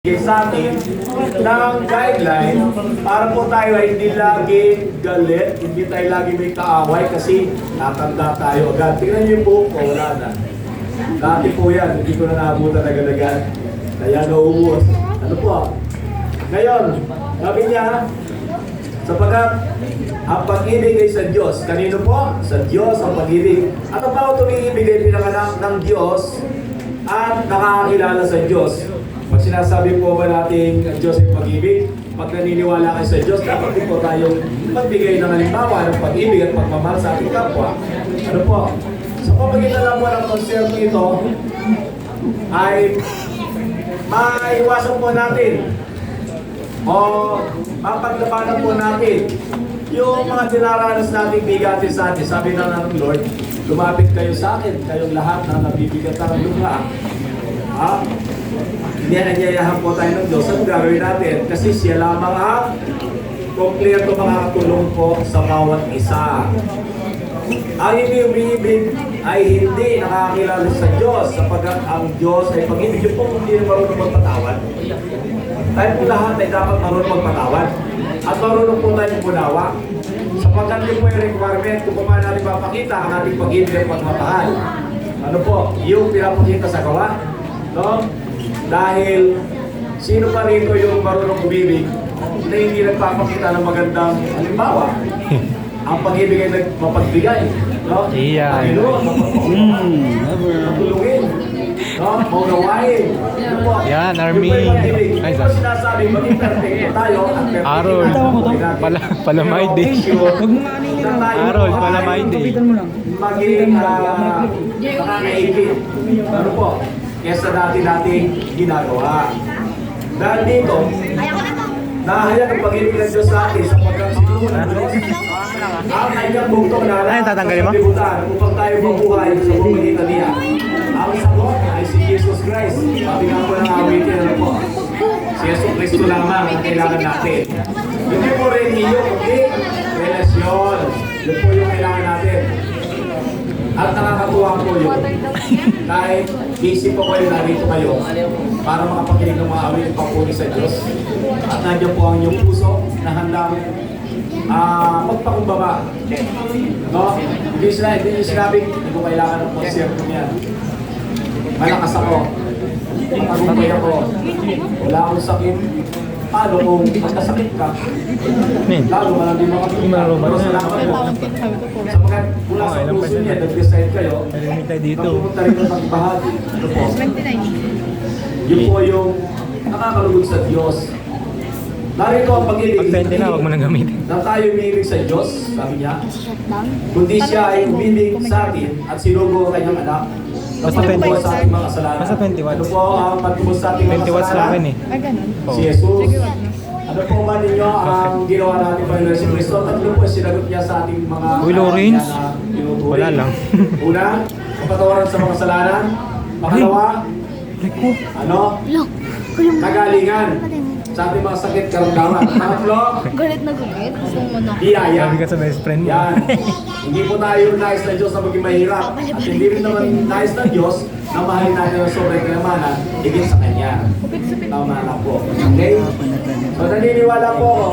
Sa atin ng guideline para po tayo ay hindi lagi galit, hindi tayo lagi may kaaway kasi natanda tayo agad. Tingnan niyo yung buhok ko, wala na. Dati po yan, hindi ko na naabutan agad-agad. Kaya nauubos. Ano po? Ngayon, sabi niya, sapagkat ang pag-ibig ay sa Diyos. Kanino po? Sa Diyos ang pag-ibig. Ano ba ito ibigay pinanganak ng Diyos at nakakakilala sa Diyos? Pag sinasabi po ba natin ang Diyos ay pag-ibig, pag naniniwala kayo sa Diyos, dapat din po tayong magbigay ng halimbawa ng pag-ibig at pagmamahal sa ating kapwa. Ano po? Sa pamagitan lang po ng konserto ito, ay maiwasan po natin o mapaglabanan po natin yung mga dinaranas nating bigatin sa atin. Sabi na ng Lord, lumapit kayo sa akin, kayong lahat na nabibigatan ng lupa. Niyayayahan po tayo ng Diyos. Ang gagawin natin? Kasi siya lamang ang kompleto makakatulong po sa bawat isa. Ang hindi umiibig ay hindi nakakilala sa Diyos sapagkat ang Diyos ay pag-ibig. Yung po hindi na marunong magpatawad. Tayo po lahat ay dapat marunong magpatawad. At marunong po tayo punawa. Sapagkat yun po yung requirement kung paano natin mapakita ang ating pag-ibig at pagmamahal. Ano po? Yung pinapakita sa gawa. No? Dahil sino pa rito yung marunong umibig na hindi nagpapakita ng magandang halimbawa? Ang pag-ibig ay nagmapagbigay. No? Iya. Matulungin. No? Maunawain. Yan, Army. Ay, ito sinasabi, maging perfecto tayo. Arol. Palamay day. Arol, palamay day. Maging nakakaigit. Ano po? Kesa dati-dating ginagawa. Dahil dito, nahayag ang pag-ibig ng Diyos sa atin sa pagkakasinuhan ng Diyos. Ang kanyang bugtong na Ay, tatanggalin mo? upang tayo mabuhay sa pamagitan niya. Ang sagot ay si Jesus Christ. Sabi nga po ng awitin, ano po? Si Jesus Cristo lamang ang kailangan natin. Hindi po rin iyo, kundi relasyon. Yun po yung kailangan natin. At nakakatuwa po yun. Kahit busy po kayo, narito kayo para makapakinig ng mga awit papuri sa Diyos. At nandiyan po ang inyong puso na handang magpakumbaba. No? Hindi sinabi, hindi ko kailangan ng konserto niya. Malakas ako. Tagumpay ako. Wala akong sakit. Paano kung magkasakit ka? Lalo malandi mga kapitang. Pero salamat po. Sapagkat mula sa puso niya, nag-decide kayo. Magpupunta rin ng bahagi. Ito po. Yun po yung nakakalugod sa Diyos. Narito ang pag-ibig. Pag-20 na, huwag mo nang gamitin. Na tayo umibig sa Diyos, sabi niya. Kundi siya ay umibig sa atin at sinugo ang kanyang anak. Basta 20 watts. Sa ating mga kasalanan. Basta 20 watts. Ano po ang pagtubos sa ating mga 20 watts sa akin kasalanan? eh. ganun. Si Jesus. Ano po ba ninyo ang ginawa natin Panginoon si Cristo? Tatlo po sinagot niya sa ating mga Uy, Lawrence. na tinuturi. Wala lang. Una, kapatawaran sa mga kasalanan. Pangalawa, ano? Kagalingan sa ating mga sakit karamdaman. Pangatlo, Galit na galit. Gusto mo na. biyaya. Sabi ka sa best friend mo. Yan. Hindi po tayo nais na Diyos na maging mahirap. At hindi rin naman nais na Diyos na mahalin natin ng sobrang kayamanan higit sa Kanya. Tama na po. Okay? So naniniwala po ako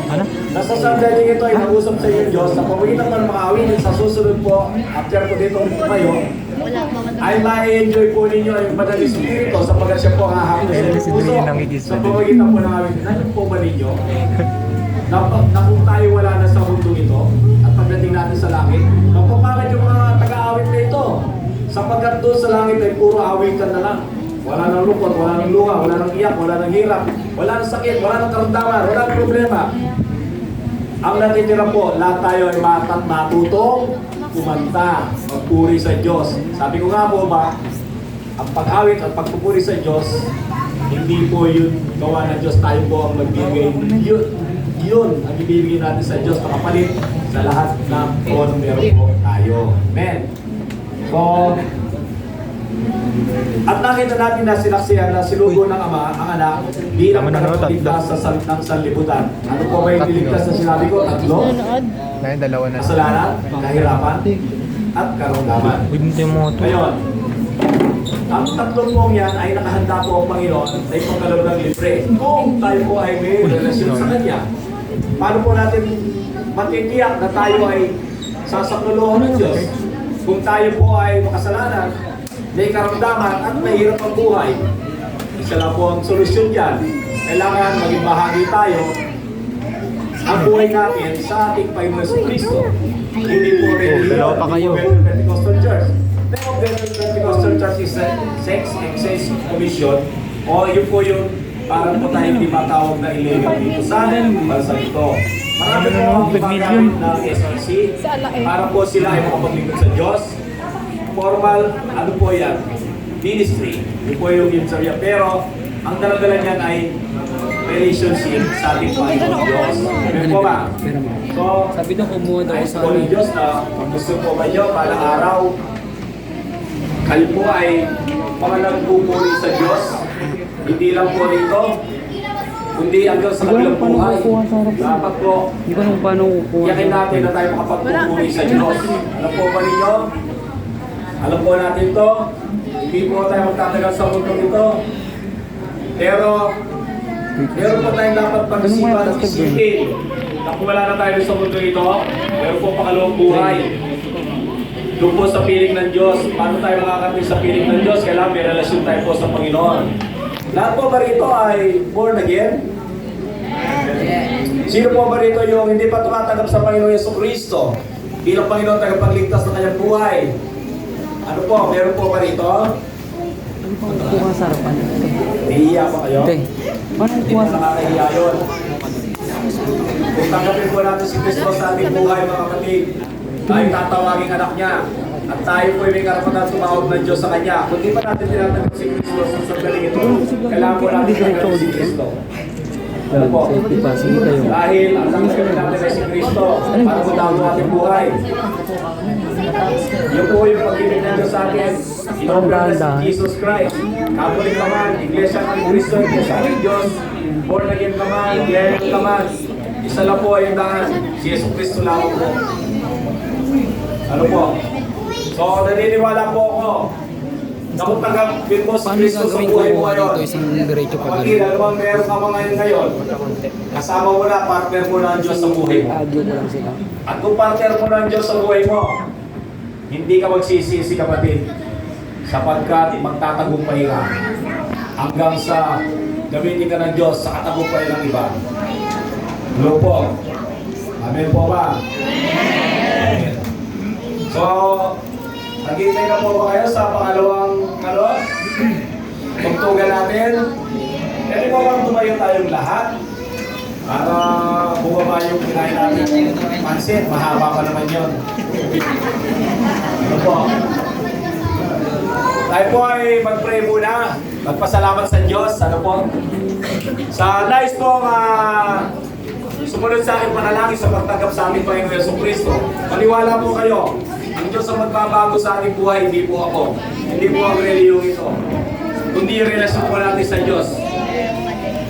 Ano? na sa sandali ito ay nag-usap sa inyo Diyos sa pamagitan ng mga awit sa susunod po after po dito kayo ay ma-enjoy po ninyo ang Banal na Espiritu sapagkat siya po ang hahapon sa inyong puso sa pamagitan po ng awit. Nandiyan po ba ninyo na kung tayo wala na sa mundo ito at pagdating natin sa langit, mapapalag yung mga taga-awit na ito sapagkat doon sa langit ay puro awitan na lang. Wala nang lungkot, wala nang luha, wala nang iyak, wala nang hirap, wala nang sakit, wala nang karamdaman, wala nang problema. Ang natitira po, lahat tayo ay matutong kumanta, magpuri sa Diyos. Sabi ko nga po ba, ang pag-awit at pagpupuri sa Diyos, hindi po yun gawa ng Diyos, tayo po ang magbibigay. Yun ang ibibigay natin sa Diyos, makapalit sa lahat ng kung meron po tayo. Amen. So, at nakita natin na sinaksihan na sinugo ng Ama, ang anak, bilang tagapagligtas sa ng sanlibutan. Ano po ba yung niligtas na sinabi ko? Tatlo? Ngayon, dalawa na. Kasalanan, kahirapan, at karamdaman. Huwag mo ito yung moto. Ngayon, Ang tatlong pong yan ay nakahanda po ang Panginoon na ipagkalob ng libre. Kung tayo po ay may relasyon sa Kanya, paano po natin matitiyak na tayo ay sasaklolohan ng Diyos? Kung tayo po ay makasalanan, may karamdaman at mahirap ang buhay, isa lang po ang solusyon dyan. Kailangan maging bahagi tayo ang buhay natin sa ating Panginoon Kristo. Hindi po rin dalawa pa kayo. Pentecostal Church. Pero Pentecostal Church is a sex excess commission o yun po yung para po tayo hindi matawag na illegal dito sa bansa ito. Marami po ang gumagamit ng SRC para po sila ay makapaglingkod sa Diyos. Formal, ano po yan? Ministry. Yun po yung sabihin. Pero ang daladala niyan ay relationship sa ating Panginoon Diyos. Amen po ba? So, Sabi nung kumuha daw ay sa po ng Diyos na kung gusto po ba nyo, palang araw, kayo po ay mga nagpupuri sa Diyos. Hindi lang po rito, kundi hanggang sa kabilang buhay. Dapat po, Hindi ko nung paano kukuha. yakin natin na tayo makapagpupuri sa Diyos. Alam po ba ninyo? Alam po natin to. Hindi po tayo magtatagal sa mundo ito. Pero, meron po tayong dapat pag-isipan at isipin na kung wala na tayo sa mundo ito, meron po pangalawang buhay. Doon po sa piling ng Diyos. Paano tayo makakating sa piling ng Diyos? Kailangan may relasyon tayo po sa Panginoon. Lahat po ba rito ay born again? Sino po ba rito yung hindi pa tumatanggap sa Panginoon Jesucristo bilang Panginoon tagapagligtas ng kanyang buhay? Ano po? Meron po ba rito? Kukuha sa harapan. Nahihiya pa kayo? Okay. Paano Hindi kukuha po sa nakakahiya yun. Kung tanggapin po natin si Kristo sa ating buhay, mga kapatid, tayo tatawagin anak niya. At tayo po may karapatan tumawag ng Diyos sa Kanya. Kung di pa natin tinatanggap si Kristo sa sandaling ito, kailangan po natin tanggapin si Kristo. Ano po? safety pa? Sige kayo. Dahil ang tanggapin natin ay si Kristo para magdago ang ating buhay. Yun po yung pag-ibig ng Diyos sa atin. Inombra na si Jesus Christ. Catholic ka man, Iglesia ng Cristo, Iglesia ng Diyos, born again ka man, Iglesia ka man. Isa lang po yung daan. Si Jesus Cristo lang po. Ano po? So, naniniwala po ako na kung tanggapin mo si Paano Cristo sa gagawin ko buhay mo ngayon, dito isang diretso pa kapatid, alam mo, meron ka mga ngayon, kasama mo na, partner mo na ang Diyos sa buhay mo. Agyo ko lang sila. At kung partner mo na ang Diyos sa buhay mo, hindi ka magsisisi kapatid, sapagkat magtatagumpay ka hanggang sa gamitin ka ng Diyos sa katagumpay ng iba. Hello po. Amen po ba? Amen. So, naghihintay na po ba kayo sa pangalawang tugtugan natin? Pwede po bang tumayo tayong lahat? Para bumaba yung kinain natin. Pansin, mahaba pa naman yun. Ano po? Tayo po ay mag-pray muna. Magpasalamat sa Diyos. Ano po? Sa nais po sumunod sa aking panalangin sa pagtanggap sa aming Panginoon Jesucristo. Maniwala po kayo. Ang Diyos ang magbabago sa ating buhay, hindi po ako. Hindi po ang reliyong ito. Kundi yung relasyon po natin sa Diyos.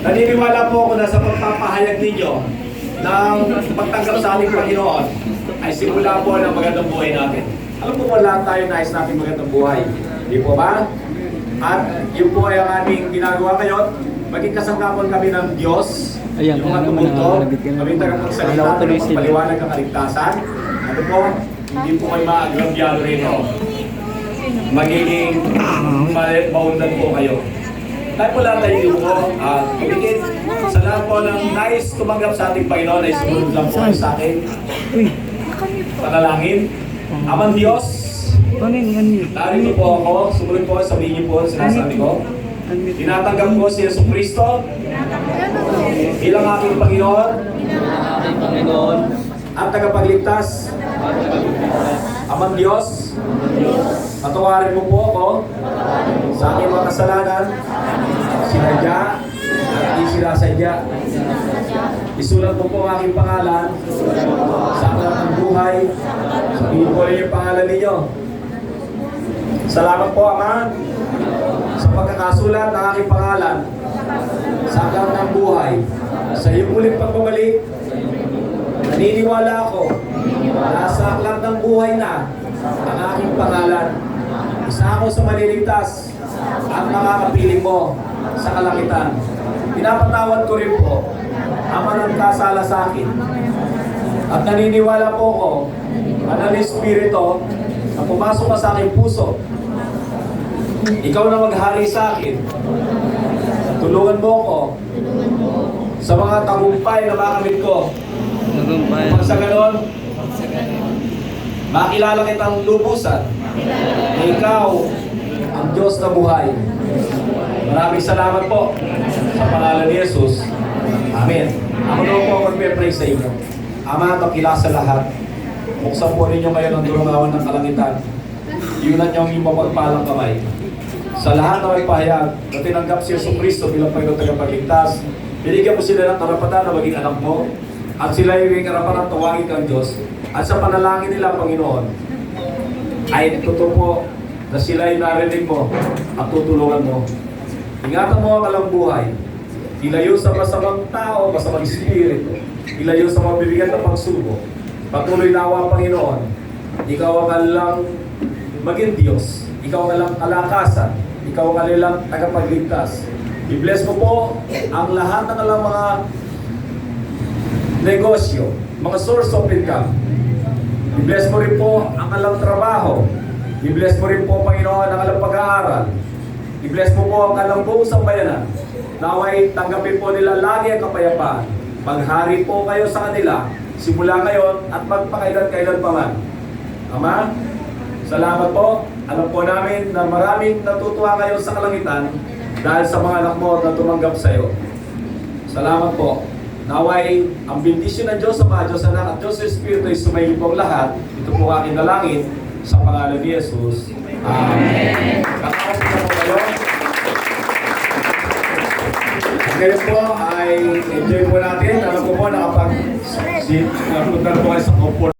Naniniwala po ako na sa pagpapahayag ninyo ng pagtanggap sa ating Panginoon ay simula po ng magandang buhay natin. Alam po lahat tayo nais natin magandang buhay. Hindi po ba? At yun po ay ang aming ginagawa ngayon. Maging kasangkapan kami ng Diyos. Ayan, Yung mga ano naman tumulto, nakalagit yan. kami tagapagsalita Alam ko tuloy ng sila. paliwanag ng kaligtasan. Ano po? Hindi po kayo maagrabyado rito. Magiging maundan po kayo. Tayo po lahat tayo dito at kumikit sa lahat po ng nais tumanggap sa ating Panginoon ay sumunod lang po kayo sa akin. Uy, Panalangin. Amang Diyos, paano yung unmute? narito po ako. Sumunod po, sabihin niyo po ang sinasabi ko. Unmute. Tinatanggap ko si Jesucristo bilang aking Panginoon at tagapagligtas. Amang Diyos, patawarin mo po ako sa aking mga kasalanan, sinadya at di sinasadya. Isulat mo po ang aking pangalan sa aklat ng buhay. Sabihin ko rin yung pangalan ninyo. Salamat po, Ama, sa pagkakasulat ng aking pangalan sa aklat ng buhay. Sa iyong muling pagbabalik, naniniwala ako na sa aklat ng buhay na ang aking pangalan. Isa ako sa maliligtas at makakapiling mo sa kalangitan. Pinapatawad ko rin po ang managkasala sa akin. At naniniwala po ko na ang Espiritu na pumasok ka sa aking puso. Ikaw na maghari sa akin. Tulungan mo ko sa mga tagumpay na makamit ko. Nagumpay. Pag sa ganon, makilala kitang lubusan na ikaw ang Diyos na buhay. Maraming salamat po sa pangalan ni Jesus. Amen. Ako na po magpe-pray sa inyo. Ama, pakila sa lahat. Buksan po ninyo ngayon ang durungawan ng kalangitan. Iunan niyo ang inyong mapagpalang kamay. Sa lahat na may pahayag na tinanggap si Yesu Cristo bilang Panginoon tagapagligtas, binigyan mo sila ng karapatan na maging anak mo at sila ay may karapatan tawagin kang Diyos. At sa panalangin nila, Panginoon, ay totoo po na sila ay narinig mo at tutulungan mo. Ingatan mo ang alang buhay. Ilayo sa masamang tao, masamang espiritu. Ilayo sa mga bibigat na pagsubok. Patuloy na awa, Panginoon. Ikaw ang kanilang maging Diyos. Ikaw ang kanilang kalakasan. Ikaw ang kanilang tagapagligtas. I-bless mo po ang lahat ng kanilang mga negosyo, mga source of income. I-bless mo rin po ang kanilang trabaho. I-bless mo rin po, Panginoon, ang kanilang pag-aaral. I-bless mo po ang kanilang buong sambayanan. Naway tanggapin po nila lagi ang kapayapaan. Maghari po kayo sa kanila simula ngayon at magpakailan-kailan pa man. Ama, salamat po. Alam po namin na maraming natutuwa kayo sa kalangitan dahil sa mga anak mo na tumanggap sa iyo. Salamat po. Naway, ang bendisyon ng Diyos, Ama, Diyos Anak at Diyos Espiritu ay sumayin po lahat. Ito po aking dalangin sa pangalan ni Jesus. Amen. Kakaupo na po kayo. Ngayon po ay enjoy po natin. Alam ko po nakapag-sit, napunta po kayo sa comfort.